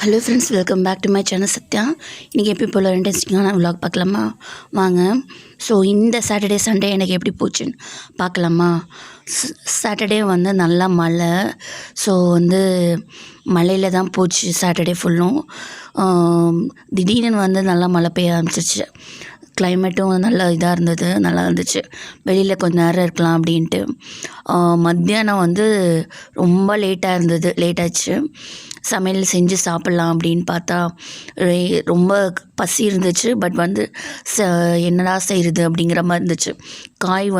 Hello friends, welcome back to my channel Sathya. இன்றைக்கி எப்படி போல் இன்ட்ரெஸ்டிங்கான விலாக் பார்க்கலாமா? வாங்க. ஸோ இந்த சாட்டர்டே சண்டே எனக்கு எப்படி போச்சுன்னு பார்க்கலாமா? சாட்டர்டே வந்து நல்லா மழை. ஸோ மழையில் தான் போச்சு சாட்டர்டே ஃபுல்லும். திடீர்னு நல்லா மழை பெய்ய ஆரம்பிச்சிருச்சு. கிளைமேட்டும் நல்லா இதாக இருந்தது, நல்லா இருந்துச்சு. வெளியில் கொஞ்சம் நேரம் இருக்கலாம் அப்படின்ட்டு. மத்தியானம் ரொம்ப லேட்டாச்சு. சமையல் செஞ்சு சாப்பிட்லாம் அப்படின்னு பார்த்தா ரொம்ப பசி இருந்துச்சு. பட் என்னடா செய்கிறது அப்படிங்கிற மாதிரி இருந்துச்சு. காய்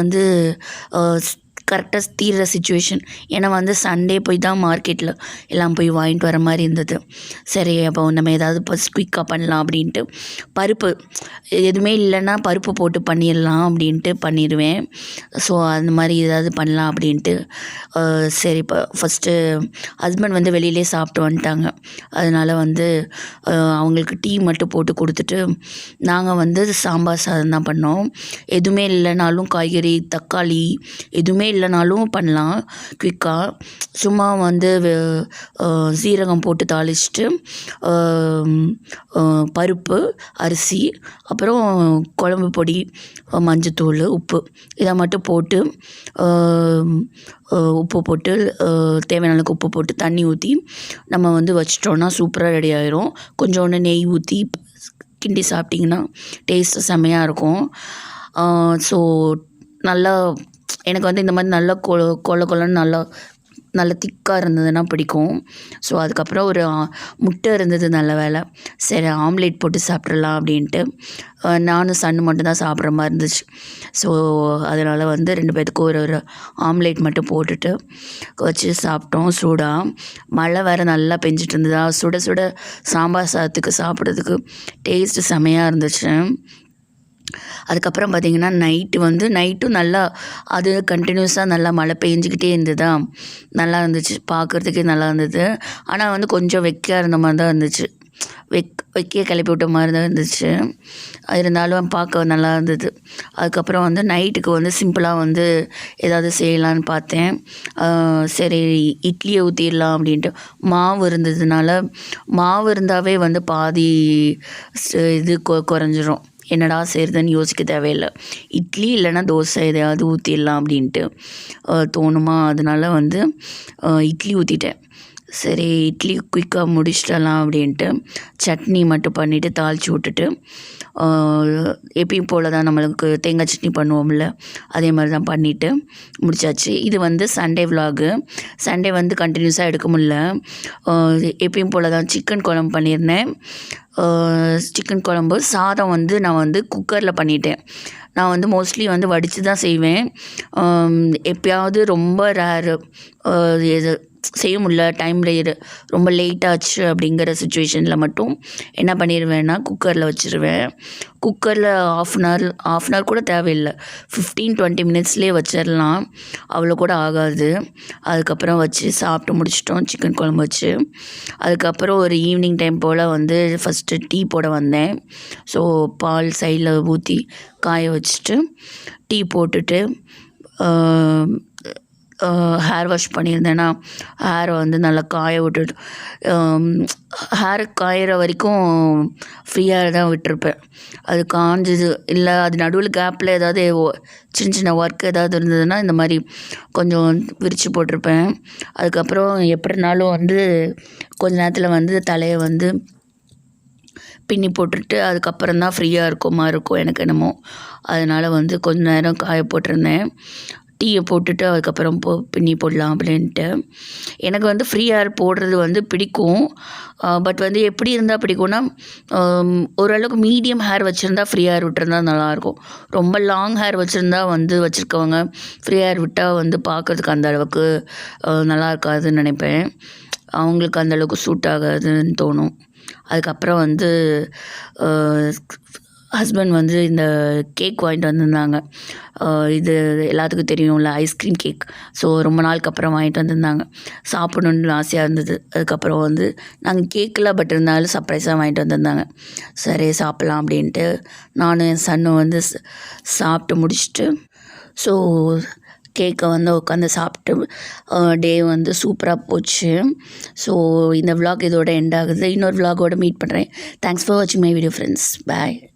கரெக்டாக தீர்ற சுச்சுவேஷன். ஏன்னா சண்டே போய் தான் மார்க்கெட்டில் எல்லாம் போய் வாங்கிட்டு வர மாதிரி இருந்தது. சரி, அப்போ நம்ம ஏதாவது குயிக்காக பண்ணலாம் அப்படின்ட்டு பருப்பு எதுவுமே இல்லைன்னா பருப்பு போட்டு பண்ணிடலாம் அப்படின்ட்டு பண்ணிடுவேன். ஸோ அந்த மாதிரி ஏதாவது பண்ணலாம் அப்படின்ட்டு சரி. இப்போ ஃபஸ்ட்டு ஹஸ்பண்ட் வெளியிலே சாப்பிட்டு வந்துட்டாங்க. அதனால் அவங்களுக்கு டீ மட்டும் போட்டு கொடுத்துட்டு நாங்கள் சாம்பார் சாதம் தான் பண்ணோம். எதுவுமே இல்லைனாலும் காய்கறி தக்காளி எதுவுமே இல்லைனாலும் பண்ணலாம் குயிக்காக. சும்மா சீரகம் போட்டு தாளிச்சிட்டு பருப்பு, அரிசி, அப்புறம் குழம்பு பொடி, மஞ்சத்தூள், உப்பு இதை மட்டும் போட்டு உப்பு போட்டு தேவையான அளவுக்கு உப்பு போட்டு தண்ணி ஊற்றி நம்ம வச்சிட்டோன்னா சூப்பராக ரெடி ஆயிரும். கொஞ்சோண்டு நெய் ஊற்றி கிண்டி சாப்பிட்டிங்கன்னா டேஸ்ட்டு செம்மையாக இருக்கும். ஸோ நல்லா எனக்கு இந்த மாதிரி நல்லா கொள்ளன்னு நல்லா திக்காக இருந்ததுன்னா பிடிக்கும். ஸோ அதுக்கப்புறம் ஒரு முட்டை இருந்தது, நல்ல வேலை. சரி, ஆம்லேட் போட்டு சாப்பிட்றலாம் அப்படின்ட்டு நானும் சன்னு மட்டும் தான் சாப்பிட்ற மாதிரி இருந்துச்சு. ஸோ அதனால் 2 பேத்துக்கும் ஒரு ஆம்லேட் மட்டும் போட்டுட்டு வச்சு சாப்பிட்டோம் சூடாக. மழை வேறு நல்லா பெஞ்சிட்டு இருந்ததா, சுட சுட சாம்பார் சாதத்துக்கு சாப்பிட்றதுக்கு டேஸ்ட்டு செமையாக இருந்துச்சு. அதுக்கப்புறம் பார்த்திங்கன்னா நைட்டும் நல்லா கண்டினியூஸாக நல்லா மழை பெஞ்சிக்கிட்டே இருந்ததா, நல்லா இருந்துச்சு. பார்க்குறதுக்கே நல்லா இருந்தது. ஆனால் கொஞ்சம் வெக்கையாக இருந்த மாதிரி தான் இருந்துச்சு. வெக்கையை கிளப்பி விட்ட மாதிரி தான் இருந்துச்சு. இருந்தாலும் பார்க்க நல்லா இருந்தது. அதுக்கப்புறம் நைட்டுக்கு சிம்பிளாக ஏதாவது செய்யலான்னு பார்த்தேன். சரி, இட்லியை ஊற்றிடலாம் அப்படின்ட்டு. மாவு இருந்தாவே பாதி இது குறைஞ்சிரும். என்னடா செய்கிறதுன்னு யோசிக்க தேவையில்லை. இட்லி இல்லைன்னா தோசை எதையாவது ஊற்றிடலாம் அப்படின்ட்டு தோணுமா. அதனால இட்லி ஊற்றிட்டேன். சரி, இட்லி குயிக்காக முடிச்சிடலாம் அப்படின்ட்டு சட்னி மட்டும் பண்ணிவிட்டு தாளித்து விட்டுட்டு எப்பயும் போல் தான் நம்மளுக்கு தேங்காய் சட்னி பண்ணுவோம்ல, அதே மாதிரி தான் பண்ணிவிட்டு முடிச்சாச்சு. இது சண்டே விலாகு. சண்டே கண்டினியூஸாக எடுக்க முடியல. எப்பயும் போல் தான் சிக்கன் குழம்பு பண்ணியிருந்தேன். சிக்கன் குழம்பு சாதம் நான் குக்கரில் பண்ணிட்டேன். நான் மோஸ்ட்லி வடித்து தான் செய்வேன். எப்பயாவது ரொம்ப ரேரு எது செய்ய முடியல, டைமில் ரொம்ப லேட்டாச்சு அப்படிங்கிற சுச்சுவேஷனில் மட்டும் என்ன பண்ணிடுவேன்னா குக்கரில் வச்சுருவேன். குக்கரில் ஆஃப் அன் ஹவர் கூட தேவையில்லை, 15-20 மினிட்ஸ்லேயே வச்சிடலாம். அவ்வளோ கூட ஆகாது. அதுக்கப்புறம் வச்சு சாப்பிட்டு முடிச்சிட்டோம் சிக்கன் குழம்பு வச்சு. அதுக்கப்புறம் ஒரு ஈவினிங் டைம் போல் ஃபஸ்ட்டு டீ போட வந்தேன். ஸோ பால் சைடில் ஊற்றி காய வச்சுட்டு டீ போட்டுட்டு ஹேர் வாஷ் பண்ணியிருந்தேன்னா ஹேரை நல்லா காய விட்டுட்டு ஹேர் காயிற வரைக்கும் ஃப்ரீயாக தான் விட்டுருப்பேன். அது காஞ்சது இல்லை, அது நடுவில் கேப்பில் ஏதாவது சின்ன சின்ன ஒர்க் ஏதாவது இருந்ததுன்னா இந்த மாதிரி கொஞ்சம் விரித்து போட்டிருப்பேன். அதுக்கப்புறம் எப்படினாலும் கொஞ்ச நேரத்தில் தலையை பின்னி போட்டுட்டு அதுக்கப்புறம் தான் ஃப்ரீயாக இருக்கும் எனக்கு என்னமோ. அதனால் கொஞ்ச நேரம் காய போட்டிருந்தேன். டீயை போட்டுட்டு அதுக்கப்புறம் பின்னி போடலாம் அப்படின்ட்டு. எனக்கு ஃப்ரீ ஹேர் போடுறது பிடிக்கும். பட் எப்படி இருந்தால் பிடிக்கும்னா, ஓரளவுக்கு மீடியம் ஹேர் வச்சுருந்தா ஃப்ரீ ஹேர் விட்டுருந்தா நல்லாயிருக்கும். ரொம்ப லாங் ஹேர் வச்சுருந்தா வச்சுருக்கவங்க ஃப்ரீ ஹேர் விட்டால் பார்க்குறதுக்கு அந்த அளவுக்கு நல்லா இருக்காதுன்னு நினைப்பேன். அவங்களுக்கு அந்தளவுக்கு சூட் ஆகாதுன்னு தோணும். அதுக்கப்புறம் ஹஸ்பண்ட் இந்த கேக் வாங்கிட்டு வந்திருந்தாங்க. இது எல்லாத்துக்கும் தெரியும்ல, ஐஸ்கிரீம் கேக். ஸோ ரொம்ப நாளுக்கு அப்புறம் வாங்கிட்டு வந்திருந்தாங்க. சாப்பிடணுன்னு ஆசையாக இருந்தது. அதுக்கப்புறம் நாங்கள் கேக்கில் பட் இருந்தாலும் சர்ப்ரைஸாக வாங்கிட்டு வந்திருந்தாங்க. சரி, சாப்பிட்லாம் அப்படின்ட்டு நானும் என் சன்னும் சாப்பிட்டு முடிச்சுட்டு ஸோ கேக்கை வந்து உட்காந்து சாப்பிட்டு டே வந்து சூப்பராக போச்சு. ஸோ இந்த vlog இதோட எண்ட் ஆகுது. இன்னொரு vlogஓட மீட் பண்ணுறேன். தேங்க்ஸ் ஃபார் வாட்சிங் மை வீடியோ ஃப்ரெண்ட்ஸ். பாய்.